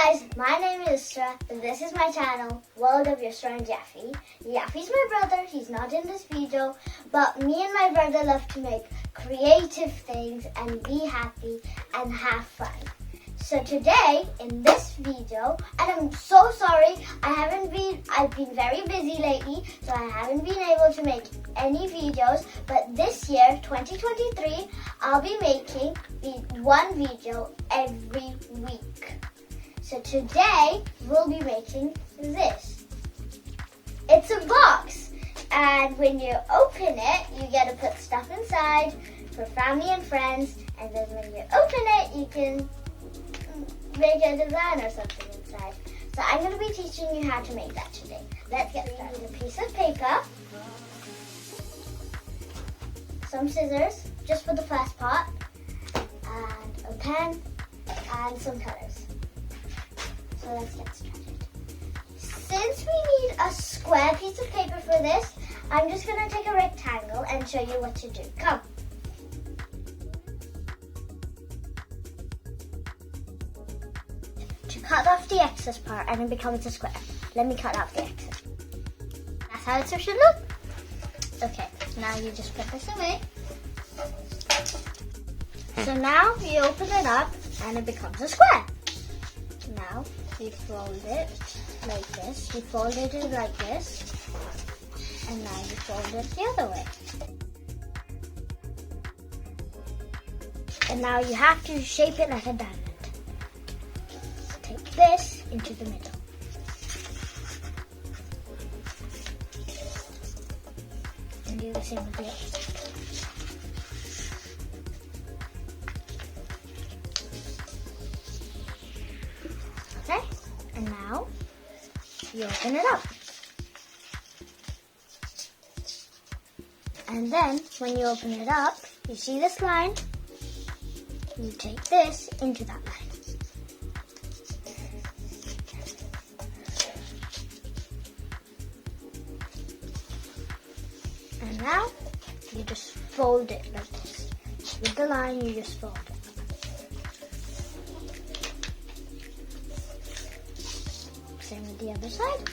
guys, my name is Yusra and this is my channel, World of Yusra and Jaffe. Jaffe's my brother, he's not in this video, but me and my brother love to make creative things and be happy and have fun. So today, in this video, and I'm so sorry, I've been very busy lately, so I haven't been able to make any videos, but this year, 2023, I'll be making one video every week. So today, we'll be making this. It's a box, and when you open it, you get to put stuff inside for family and friends, and then when you open it, you can make a design or something inside. So I'm going to be teaching you how to make that today. Let's get started. A piece of paper, some scissors, just for the first part, and a pen, and some colors. So let's get started. Since we need a square piece of paper for this, I'm just going to take a rectangle and show you what to do. Come. Cut off the excess part and it becomes a square. Let me cut off the excess. That's how it should look. Okay, now you just put this away. So now you open it up and it becomes a square. Now you fold it like this. You folded it like this. And now you fold it the other way. And now you have to shape it like a diamond. Take this into the middle. And do the same with the other side. Okay, and now you open it up. And then when you open it up, you see this line, you take this into that line. And now, you just fold it like this. With the line, you just fold it. Same with the other side.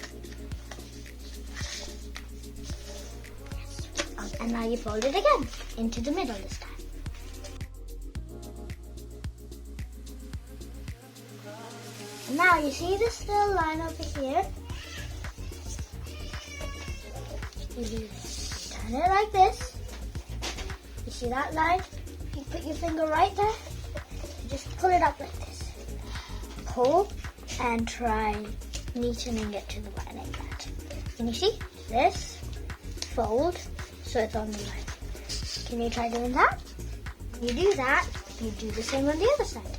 Yes. And now you fold it again, into the middle this time. And now, you see this little line over here? You do this. Turn it like this. You see that line? You put your finger right there. You just pull it up like this. Pull and try neatening it to the line like that. Can you see? This. Fold so it's on the line. Can you try doing that? You do that. You do the same on the other side.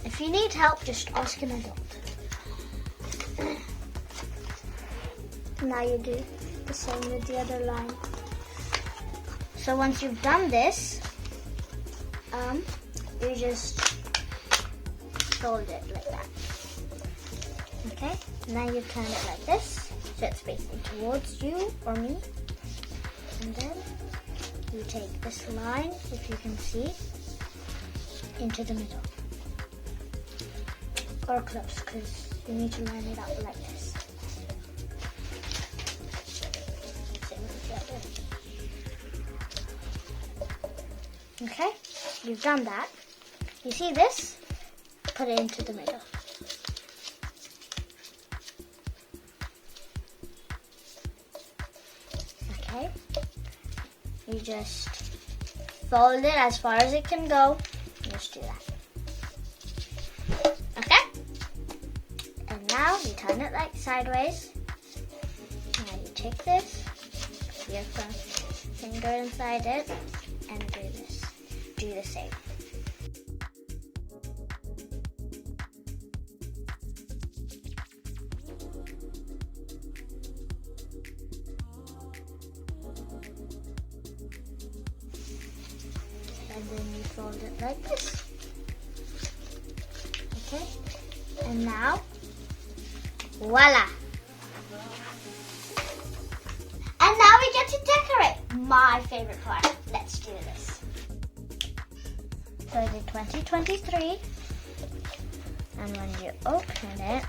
If you need help, just ask an adult. Now you do the same with the other line. So once you've done this, you just fold it like that. Okay? Now you turn it like this, so it's facing towards you or me. And then you take this line, if you can see, into the middle. Or close, because you need to line it up like this. Okay, you've done that. You see this? Put it into the middle. Okay, you just fold it as far as it can go. Just do that. Okay, and now you turn it like sideways. Now you take this, put your finger inside it, and do this. Do the same. And then you fold it like this. Okay? And now, voila! And now we get to decorate. My favorite part. Let's do this. So I did 2023. And when you open it,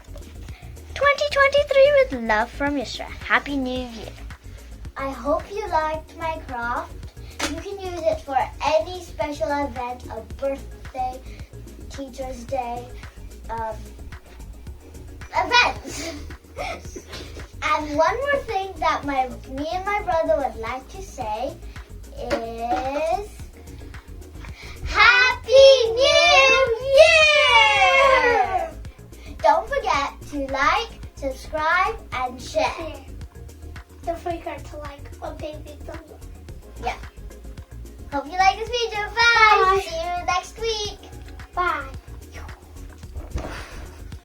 2023 with love from Yusra. Happy New Year. I hope you liked my craft. You can use it for any special event, a birthday, Teacher's Day, events. And one more thing that me and my brother would like to say is Happy New Year! Don't forget to like, subscribe, and share. Don't forget to like a big thumbs up. Yeah. Hope you like this video. Bye. Bye. See you next week. Bye.